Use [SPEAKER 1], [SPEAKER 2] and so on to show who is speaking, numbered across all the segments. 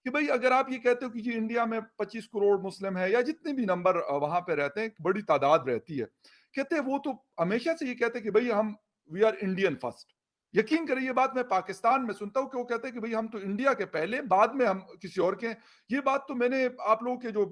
[SPEAKER 1] कि भाई अगर आप ये कहते हो कि जी इंडिया में 25 करोड़ मुस्लिम है या जितने भी नंबर वहां पे रहते हैं, बड़ी तादाद रहती है, कहते हैं वो तो हमेशा से ये कहते हैं कि भाई हम वी आर इंडियन फर्स्ट। यकीन करिए ये बात मैं पाकिस्तान में सुनता हूँ कि वो कहते हैं कि भाई हम तो इंडिया के पहले, बाद में हम किसी और के हैं। ये बात तो मैंने आप लोगों के जो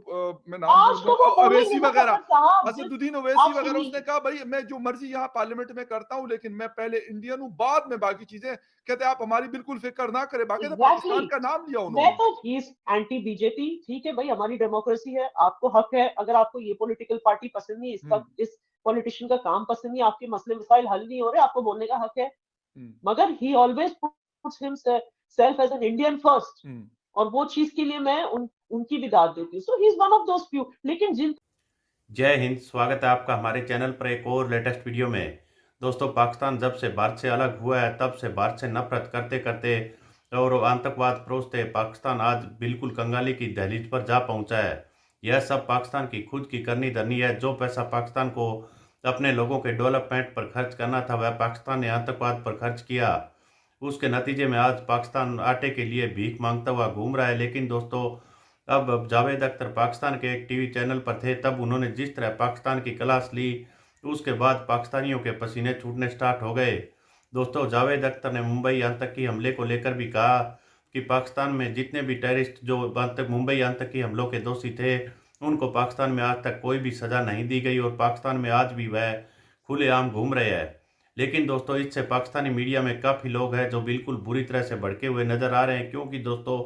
[SPEAKER 1] मैं नाम
[SPEAKER 2] आज
[SPEAKER 1] भूल
[SPEAKER 2] तो वो
[SPEAKER 1] रहा हूँ,
[SPEAKER 2] बोलेंगे
[SPEAKER 1] अवैसी
[SPEAKER 2] ना
[SPEAKER 1] वगैरह,
[SPEAKER 2] फखर साहब, जिस
[SPEAKER 1] असदुद्दीन ओवैसी
[SPEAKER 2] आप
[SPEAKER 1] वगैरह, उसने
[SPEAKER 2] सुनिए,
[SPEAKER 1] कहा भाई मैं जो मर्जी यहाँ पार्लियामेंट में करता हूँ, लेकिन मैं पहले इंडियन हूँ, बाद में बाकी चीजें। कहते हैं आप हमारी बिल्कुल फिक्र ना करें, बाकायदा
[SPEAKER 2] एग्जैक्टली
[SPEAKER 1] पाकिस्तान का नाम लिया
[SPEAKER 2] मैं
[SPEAKER 1] उन्होंने।
[SPEAKER 2] तो ही एंटी बीजेपी, ठीक है भाई, हमारी डेमोक्रेसी है, आपको हक है, अगर आपको ये पॉलिटिकल पार्टी पसंद नहीं, इसका
[SPEAKER 1] हम्म,
[SPEAKER 2] इस पॉलिटिशियन का काम पसंद नहीं, आपके मसले मसाइल हल नहीं हो रहे, आपको बोलने का हक है।
[SPEAKER 1] हम्म,
[SPEAKER 2] मगर he always puts himself as an Indian first,
[SPEAKER 1] hmm.
[SPEAKER 2] और वो चीज के लिए मैं उनकी भी दाद देती हूँ। So he is one of those few. लेकिन जिन
[SPEAKER 3] जय हिंद। स्वागत है आपका हमारे चैनल पर एक और लेटेस्ट वीडियो में। दोस्तों, पाकिस्तान जब से भारत से अलग हुआ है तब से भारत से नफरत करते करते और आतंकवाद परोसते पाकिस्तान आज बिल्कुल कंगाली की दहलीज पर जा पहुंचा है। यह सब पाकिस्तान की खुद की करनी धरनी है। जो पैसा पाकिस्तान को अपने लोगों के डेवलपमेंट पर खर्च करना था वह पाकिस्तान ने आतंकवाद पर खर्च किया। उसके नतीजे में आज पाकिस्तान आटे के लिए भीख मांगता हुआ घूम रहा है। लेकिन दोस्तों, अब जावेद अख्तर पाकिस्तान के एक टीवी चैनल पर थे, तब उन्होंने जिस तरह पाकिस्तान की क्लास ली, उसके बाद पाकिस्तानियों के पसीने छूटने स्टार्ट हो गए। दोस्तों, जावेद अख्तर ने मुंबई आतंकी हमले को लेकर भी कहा कि पाकिस्तान में जितने भी टेररिस्ट जो मुंबई आतंकी हमलों के दोषी थे, उनको पाकिस्तान में आज तक कोई भी सज़ा नहीं दी गई और पाकिस्तान में आज भी वह खुलेआम घूम रहे हैं। लेकिन दोस्तों, इससे पाकिस्तानी मीडिया में काफ़ी लोग हैं जो बिल्कुल बुरी तरह से भड़के हुए नज़र आ रहे हैं, क्योंकि दोस्तों,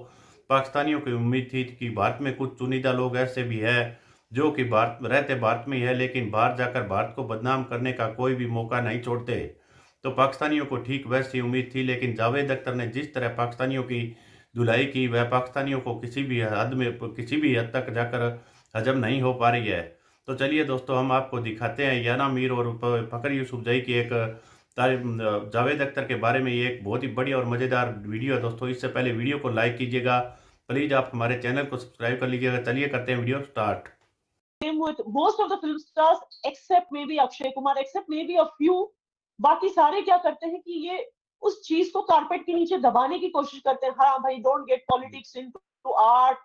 [SPEAKER 3] पाकिस्तानियों की उम्मीद थी कि भारत में कुछ चुनिंदा लोग ऐसे भी हैं जो कि भारत में ही है, लेकिन बाहर जाकर भारत को बदनाम करने का कोई भी मौका नहीं छोड़ते। तो पाकिस्तानियों को ठीक वैसी उम्मीद थी, लेकिन जावेद अख्तर ने जिस तरह पाकिस्तानियों की धुलाई की, वह पाकिस्तानियों को किसी भी हद तक जाकर हजम नहीं हो पा रही है। तो चलिए दोस्तों, हम आपको दिखाते हैं याना मीर और फ़खर यूसुफजई की एक जावेद अख्तर के बारे में। ये एक बहुत ही बढ़िया और मज़ेदार वीडियो है दोस्तों। इससे पहले वीडियो को लाइक कीजिएगा, प्लीज आप हमारे चैनल को सब्सक्राइब कर लीजिएगा। चलिए करते हैं video start.
[SPEAKER 2] with most of the film stars except maybe Akshay Kumar, except maybe a few, बाकी सारे क्या करते हैं कि ये उस चीज को कारपेट के नीचे दबाने की कोशिश करते हैं। हाँ भाई, don't get politics into art,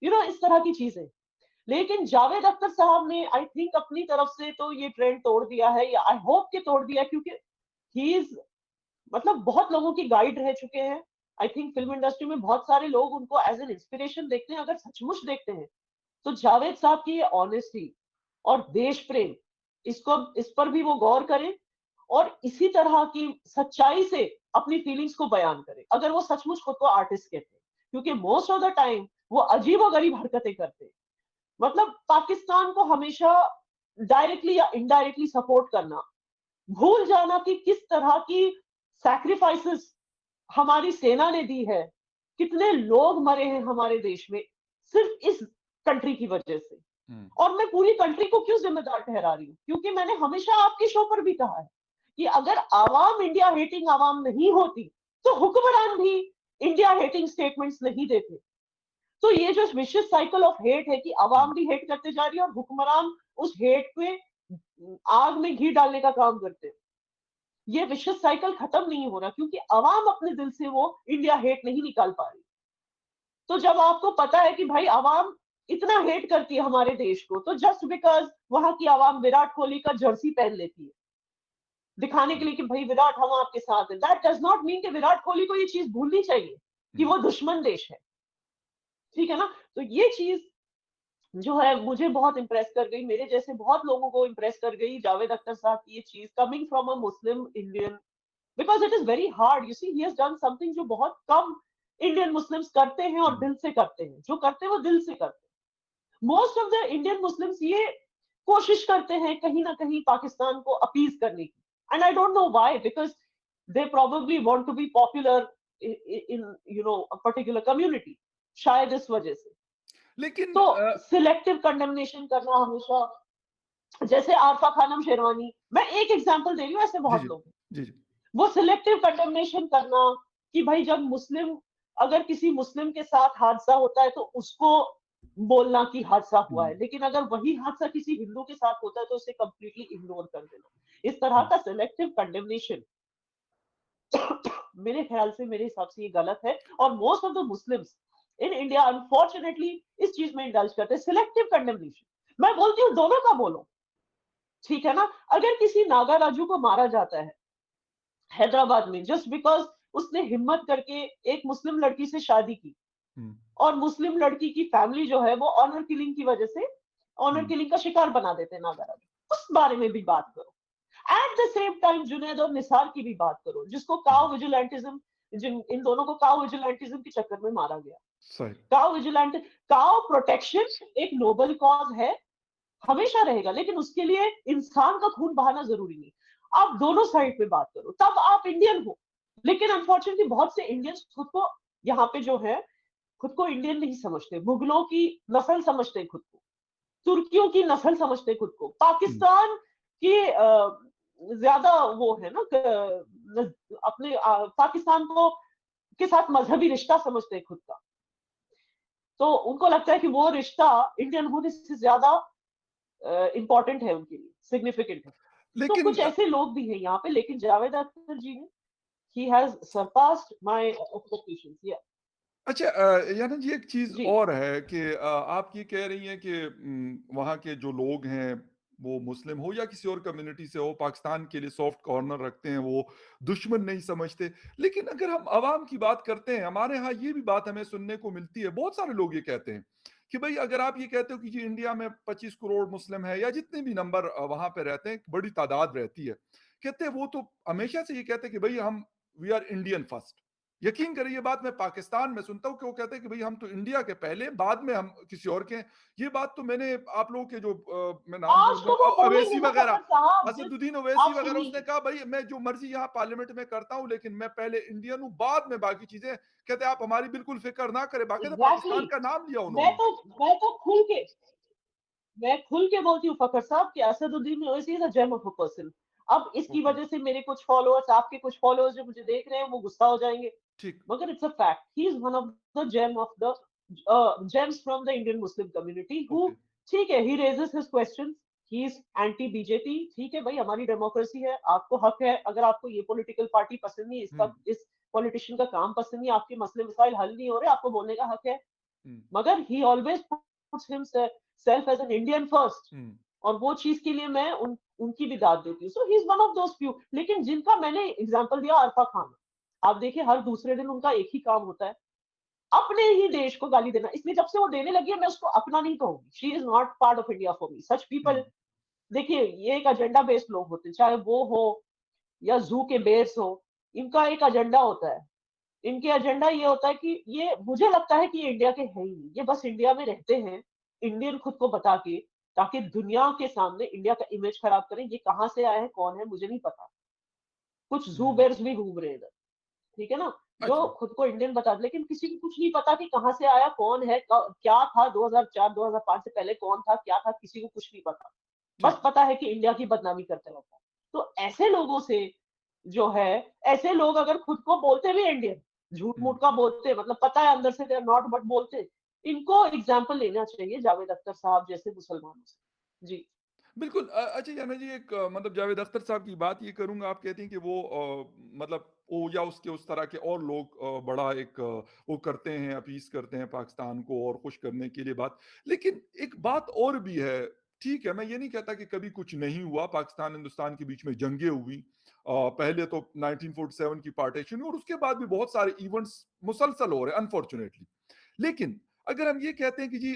[SPEAKER 2] इस तरह की चीजें। लेकिन जावेद अख्तर साहब ने आई थिंक अपनी तरफ से तो ये ट्रेंड तोड़ दिया है, या आई होप के तोड़ दिया, क्योंकि ही इज, मतलब बहुत लोगों की गाइड रह चुके हैं। आई थिंक फिल्म इंडस्ट्री में बहुत सारे लोग उनको एज एन इंस्पिरेशन देखते हैं। अगर सचमुच देखते हैं तो जावेद साहब की ये ऑनेस्टी और देश प्रेम, इस पर भी वो गौर करें, और इसी तरह की सच्चाई से अपनी फीलिंग्स को बयान करें, अगर वो सचमुच खुद को आर्टिस्ट कहते हैं। क्योंकि मोस्ट ऑफ द टाइम वो अजीब और गरीब हरकतें करते हैं। मतलब पाकिस्तान को हमेशा डायरेक्टली या इनडायरेक्टली सपोर्ट करना, भूल जाना कि किस तरह की सैक्रिफाइसेस हमारी सेना ने दी है, कितने लोग मरे हैं हमारे देश में सिर्फ इस कंट्री की वजह से। और मैं पूरी कंट्री को क्यों जिम्मेदार ठहरा रही हूँ, क्योंकि मैंने हमेशा आपके शो पर भी कहा है कि अगर आवाम इंडिया हेटिंग आवाम नहीं होती तो हुक्मरान भी इंडिया हेटिंग स्टेटमेंट्स नहीं देते। तो ये जो विशियस साइकिल ऑफ हेट है कि आवाम भी हेट करते जा रही है और हुक्मरान उस हेट पे आग में घी डालने का काम करते हैं, ये विशियस साइकिल खत्म नहीं हो रहा, क्योंकि आवाम अपने दिल से वो इंडिया हेट नहीं निकाल पा रही। तो जब आपको पता है कि भाई आवाम इतना हेट करती है हमारे देश को, तो जस्ट बिकॉज वहां की आवाम विराट कोहली का जर्सी पहन लेती है दिखाने के लिए कि भाई विराट हम आपके साथ हैं, दैट डज नॉट मीन कि विराट कोहली को ये चीज भूलनी चाहिए कि वो दुश्मन देश है। ठीक है ना? तो ये चीज जो है मुझे बहुत इंप्रेस कर गई, मेरे जैसे बहुत लोगों को इंप्रेस कर गई जावेद अख्तर साहब की ये चीज, coming from a Muslim Indian, because it is very hard. You see, he has done something जो बहुत कम इंडियन मुस्लिम्स करते हैं, और दिल से करते हैं, जो करते हैं वो दिल से करते हैं। Most of the Indian Muslims ये कोशिश करते हैं कहीं ना कहीं पाकिस्तान को अपीज करने की, and I don't know why, because they probably want to be popular in a particular community, शायद इस वजह से।
[SPEAKER 1] लेकिन
[SPEAKER 2] तो सिलेक्टिव कंडेमनेशन करना हमेशा, जैसे आरफा खानम शेरवानी, मैं एक एग्जांपल दे रही हूँ, ऐसे
[SPEAKER 1] जी,
[SPEAKER 2] बहुत
[SPEAKER 1] जी,
[SPEAKER 2] लोग हैं।
[SPEAKER 1] जी, जी।
[SPEAKER 2] वो सिलेक्टिव कंडेमनेशन करना कि भाई जब मुस्लिम, अगर किसी मुस्लिम के साथ हादसा होता है तो उसको बोलना कि हादसा हुआ है, लेकिन अगर वही हादसा किसी हिंदू के साथ होता है तो उसे कंप्लीटली इग्नोर कर देना। इस तरह का सिलेक्टिव कंडेमनेशन मेरे ख्याल से, मेरे हिसाब से ये गलत है। और most of the Muslims in India unfortunately इस चीज में इंडल्ज करते हैं, सिलेक्टिव कंडेमनेशन। मैं बोलती हूँ दोनों का बोलो, ठीक है ना। अगर किसी नागा राजू को मारा जाता है हैदराबाद में जस्ट बिकॉज उसने हिम्मत करके एक मुस्लिम लड़की से शादी की, और मुस्लिम लड़की की फैमिली जो है वो ऑनर किलिंग की वजह से ऑनर किलिंग का शिकार बना देते हैं नागा राजू, उस बारे में भी बात करो। At the same time Junaid और निसार की भी बात करो, जिसको काउ विजिलेंटिज्म, इन दोनों को काउ विजिलेंटिज्म के चक्कर में मारा गया।
[SPEAKER 1] सही।
[SPEAKER 2] काउ विजिलेंट, काउ प्रोटेक्शन एक नोबल कॉज है, हमेशा रहेगा, लेकिन उसके लिए इंसान का खून बहाना जरूरी नहीं। आप दोनों साइड पे बात करो, तब आप इंडियन हो। लेकिन अनफॉर्चुनेटली बहुत से इंडियंस खुद को यहाँ पे जो है खुद को इंडियन नहीं समझते, मुगलों की नस्ल समझते खुद को, तुर्कियों की नस्ल समझते खुद को, पाकिस्तान की ज्यादा वो है ना अपने पाकिस्तान को के साथ मजहबी रिश्ता समझते खुद का। तो उनको लगता है कि वो रिश्ता इंडियन होने से ज्यादा इंपॉर्टेंट है उनके लिए, सिग्निफिकेंट है। तो
[SPEAKER 1] लेकिन
[SPEAKER 2] कुछ ऐसे लोग भी हैं यहाँ पे, लेकिन जावेद अख्तर जी ने he has surpassed my expectations, yeah.
[SPEAKER 1] अच्छा, याना जी एक चीज
[SPEAKER 2] जी
[SPEAKER 1] और है कि आप ये कह रही हैं कि वहाँ के जो लोग हैं वो मुस्लिम हो या किसी और कम्युनिटी से हो, पाकिस्तान के लिए सॉफ्ट कॉर्नर रखते हैं, वो दुश्मन नहीं समझते। लेकिन अगर हम अवाम की बात करते हैं, हमारे यहाँ ये भी बात हमें सुनने को मिलती है, बहुत सारे लोग ये कहते हैं कि भाई अगर आप ये कहते हो कि जी इंडिया में 25 करोड़ मुस्लिम है या जितने भी नंबर वहां पे रहते हैं, बड़ी तादाद रहती है, कहते हैं वो तो हमेशा से ये कहते हैं कि भाई हम वी आर इंडियन फर्स्ट। यकीन करिए ये बात मैं पाकिस्तान में सुनता हूँ कि वो कहते हैं कि भाई हम तो इंडिया के पहले, बाद में हम किसी और के हैं। ये बात तो मैंने आप लोगों के जो मैं नाम
[SPEAKER 2] आज तो वो
[SPEAKER 1] लूंगा,
[SPEAKER 2] बोलेंगे
[SPEAKER 1] अवैसी
[SPEAKER 2] ना
[SPEAKER 1] वगैरह,
[SPEAKER 2] फखर साहब,
[SPEAKER 1] असदुद्दीन ओवैसी
[SPEAKER 2] आप
[SPEAKER 1] वगैरह, उसने
[SPEAKER 2] सुनिए,
[SPEAKER 1] कहा भाई मैं जो मर्जी यहाँ पार्लियामेंट में करता हूँ, लेकिन मैं पहले इंडियन हूँ, बाद में बाकी चीजें। कहते हैं आप हमारी बिल्कुल फिक्र ना करें, बाकी
[SPEAKER 2] एग्जैक्टली
[SPEAKER 1] पाकिस्तान का नाम लिया
[SPEAKER 2] मैं
[SPEAKER 1] उन्होंने।
[SPEAKER 2] तो मैं तो खुल के मैं खुल के बोलती हूँ फखर साहब कि Asaduddin Owaisi is a gem of a person. अब इसकी
[SPEAKER 1] ओके,
[SPEAKER 2] वजह से मेरे कुछ फॉलोअर्स, आपके कुछ फॉलोअर्स जो मुझे देख रहे हैं वो गुस्सा हो जाएंगे,
[SPEAKER 1] ठीक।
[SPEAKER 2] मगर it's a fact, he is one of the gem of the gems from the Indian Muslim community who,
[SPEAKER 1] okay.
[SPEAKER 2] ठीक है, he raises his questions, he is anti BJP, ठीक है भाई, हमारी डेमोक्रेसी है, आपको हक है, अगर आपको ये पॉलिटिकल पार्टी पसंद नहीं, इसका
[SPEAKER 1] हम्म।
[SPEAKER 2] इस पॉलिटिशियन का काम पसंद नहीं, आपके मसले मसाइल हल नहीं हो रहे, आपको बोलने का हक है।
[SPEAKER 1] हम्म।
[SPEAKER 2] मगर he always puts himself as an Indian first,
[SPEAKER 1] hmm.
[SPEAKER 2] और वो चीज के लिए मैं उनकी भी दाद देती हूँ। So he is one of those few. लेकिन जिनका मैंने एग्जांपल दिया अरफा खान, आप देखिए हर दूसरे दिन उनका एक ही काम होता है, अपने ही देश को गाली देना। इसलिए जब से वो देने लगी है मैं उसको अपना नहीं कहूंगी, she is not part of India for me, such people.
[SPEAKER 1] Hmm.
[SPEAKER 2] देखिए ये एक एजेंडा बेस्ड लोग होते हैं, चाहे वो हो या जू के बेर्स हो, इनका एक एजेंडा होता है। इनके एजेंडा ये होता है कि ये, मुझे लगता है कि ये इंडिया के हैं ही नहीं, ये बस इंडिया में रहते हैं इंडियन खुद को बता के, ताकि दुनिया के सामने इंडिया का इमेज खराब करें। ये कहाँ से आए हैं, कौन है, मुझे नहीं पता। कुछ जू
[SPEAKER 1] हम्म।
[SPEAKER 2] बेर्स भी घूम रहे हैं इधर, ठीक है ना, जो
[SPEAKER 1] अच्छा।
[SPEAKER 2] खुद को इंडियन बता, लेकिन किसी को कुछ नहीं पता कि कहाँ से आया, कौन है, क्या था 2004 2005 से पहले, कौन था, क्या था, किसी को कुछ नहीं पता। बस
[SPEAKER 1] ठीक।
[SPEAKER 2] पता है कि इंडिया की बदनामी करते रहता है। तो ऐसे लोगों से जो है, ऐसे लोग अगर खुद को बोलते भी इंडियन, झूठ
[SPEAKER 1] हम्म।
[SPEAKER 2] मूठ का बोलते, मतलब पता है अंदर से दे आर नॉट, बट बोलते, इनको एग्जाम्पल लेना चाहिए जावेद अख्तर साहब जैसे मुसलमानों से। जी
[SPEAKER 1] बिल्कुल। अच्छा याना जी एक मतलब जावेद अख्तर साहब की बात ये करूंगा, आप कहती हैं कि वो मतलब वो या उसके उस तरह के और लोग बड़ा एक वो करते हैं, अपीस करते हैं पाकिस्तान को और खुश करने के लिए बात। लेकिन एक बात और भी है, ठीक है, मैं ये नहीं कहता कि कभी कुछ नहीं हुआ, पाकिस्तान हिंदुस्तान के बीच में जंगें हुई, पहले तो 1947 की पार्टीशन और उसके बाद भी बहुत सारे इवेंट्स मुसलसल हो रहे हैं अनफॉर्चुनेटली। लेकिन अगर हम ये कहते हैं कि जी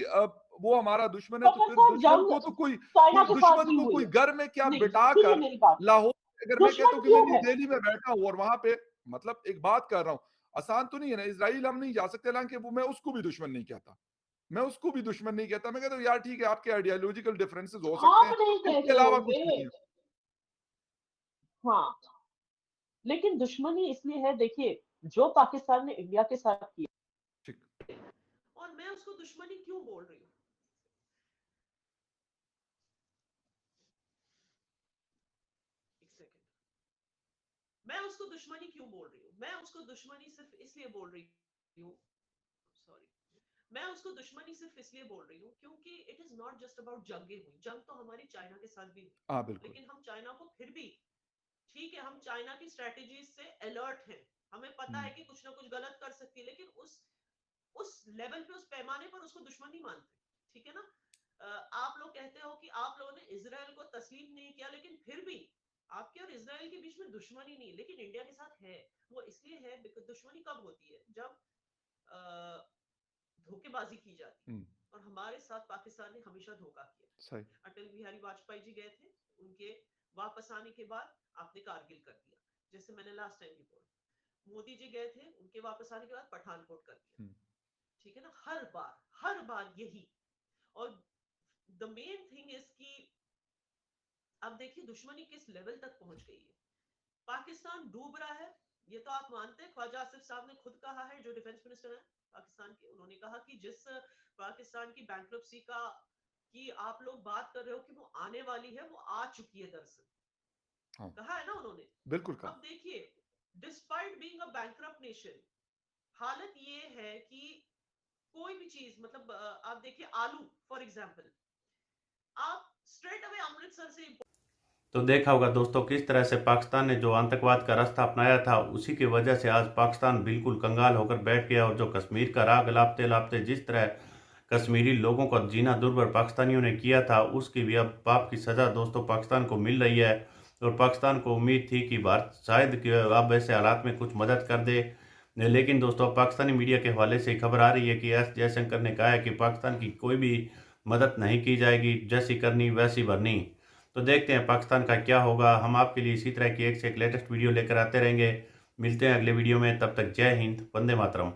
[SPEAKER 1] वो हमारा दुश्मन है, तो
[SPEAKER 2] फखर
[SPEAKER 1] फिर
[SPEAKER 2] साहब,
[SPEAKER 1] दुश्मन
[SPEAKER 2] जंग
[SPEAKER 1] को तो कोई
[SPEAKER 2] चाइना
[SPEAKER 1] कोई
[SPEAKER 2] के साथ
[SPEAKER 1] दुश्मन
[SPEAKER 2] भी
[SPEAKER 1] को
[SPEAKER 2] हुई
[SPEAKER 1] कोई
[SPEAKER 2] है।
[SPEAKER 1] घर में क्या
[SPEAKER 2] नहीं
[SPEAKER 1] बिठा
[SPEAKER 2] सुनिए
[SPEAKER 1] कर
[SPEAKER 2] मेरी बात,
[SPEAKER 1] लाहौर, अगर मैं कहता
[SPEAKER 2] दुश्मन
[SPEAKER 1] हूँ कि मैं
[SPEAKER 2] क्यों
[SPEAKER 1] न्यू
[SPEAKER 2] है,
[SPEAKER 1] दिल्ली में बैठा हूँ और वहां पे मतलब एक बात कर रहा हूँ, आसान तो नहीं है ना, इसराइल हम नहीं जा सकते, हालांकि वो मैं उसको भी दुश्मन नहीं कहता, मैं उसको भी दुश्मन नहीं कहता, मैं कहता हूँ यार ठीक है, आपके आइडियोलॉजिकल डिफरेंसेस हो सकते
[SPEAKER 2] आप
[SPEAKER 1] हैं,
[SPEAKER 2] नहीं
[SPEAKER 1] इसके
[SPEAKER 2] कहते
[SPEAKER 1] अलावा कुछ
[SPEAKER 2] होंगे,
[SPEAKER 1] नहीं है।
[SPEAKER 2] हाँ, लेकिन दुश्मनी इसलिए है, देखिए जो पाकिस्तान ने इंडिया के साथ किया,
[SPEAKER 1] ठीक।
[SPEAKER 2] और मैं उसको दुश्मनी क्यों बोल रही हूँ, एक सेकंड, मैं उसको दुश्मनी क्यों बोल रही हूँ, मैं उसको दुश्मनी सिर्फ इसलिए बोल रही हूँ, सॉरी, मैं उसको दुश्मनी सिर्फ इसलिए बोल रही हूँ क्योंकि it is not just about जंगे हुई, जंग तो हमारी चाइना के साथ भी हुई,
[SPEAKER 1] हाँ बिल्कुल।
[SPEAKER 2] लेकिन हम चाइना को फिर भी, ठीक है, हम चाइना की स्ट्रेटेजीज से अलर्ट हैं, हमें पता
[SPEAKER 1] हम्म।
[SPEAKER 2] है कि कुछ ना कुछ गलत कर सकती है, लेकिन उस उस लेवल पे, उस पैमाने पर उसको दुश्मन नहीं मानते, ठीक है ना। आप लोग कहते हो कि आप लोगों ने इजराइल को तस्लीम नहीं किया, लेकिन फिर भी आपके और इजराइल के बीच में दुश्मनी नहीं, लेकिन इंडिया के साथ है। वो इसलिए है बिकॉज दुश्मनी कब होती है, जब धोखेबाजी की जाती है, और हमारे साथ पाकिस्तान ने हमेशा धोखा किया।
[SPEAKER 1] सही।
[SPEAKER 2] अटल बिहारी वाजपेयी जी गए थे, उनके वापस आने के बाद आपने कारगिल कर दिया, जैसे मैंने लास्ट टाइम भी बोला। मोदी जी गए थे, उनके वापस आने के बाद पठानकोट कर दिया, ठीक है ना। हर बार यही। और द मेन थिंग इज कि अब देखिए दुश्मनी किस लेवल तक पहुंच गई है। पाकिस्तान डूब रहा है, ये तो आप मानते हैं। ख्वाजा आसिफ साहब ने खुद कहा है, जो डिफेंस मिनिस्टर है पाकिस्तान के, उन्होंने कहा कि जिस पाकिस्तान की बैंक्रप्सी का कि आप लोग बात कर रहे हो कि वो आने वाली है, वो आ चुकी है दरअसल।
[SPEAKER 1] हाँ।
[SPEAKER 2] कहा है ना उन्होंने,
[SPEAKER 1] बिल्कुल कहा।
[SPEAKER 2] अब देखिए, despite being a bankrupt nation, हालत ये है कि कोई भी चीज, मतलब आप देखिए आलू फॉर एग्जांपल, आप स्ट्रेट अवे अमृतसर से
[SPEAKER 3] तो देखा होगा दोस्तों किस तरह से पाकिस्तान ने जो आतंकवाद का रास्ता अपनाया था, उसी की वजह से आज पाकिस्तान बिल्कुल कंगाल होकर बैठ गया। और जो कश्मीर का राग लापते लापते जिस तरह कश्मीरी लोगों को जीना दुर्भर पाकिस्तानियों ने किया था, उसकी भी अब पाप की सज़ा दोस्तों पाकिस्तान को मिल रही है। और पाकिस्तान को उम्मीद थी कि भारत शायद कि अब ऐसे हालात में कुछ मदद कर दे, लेकिन दोस्तों पाकिस्तानी मीडिया के हवाले से खबर आ रही है कि एस जयशंकर ने कहा है कि पाकिस्तान की कोई भी मदद नहीं की जाएगी, जैसी करनी वैसी भरनी। तो देखते हैं पाकिस्तान का क्या होगा। हम आपके लिए इसी तरह की एक से एक लेटेस्ट वीडियो लेकर आते रहेंगे। मिलते हैं अगले वीडियो में, तब तक जय हिंद, वंदे मातरम।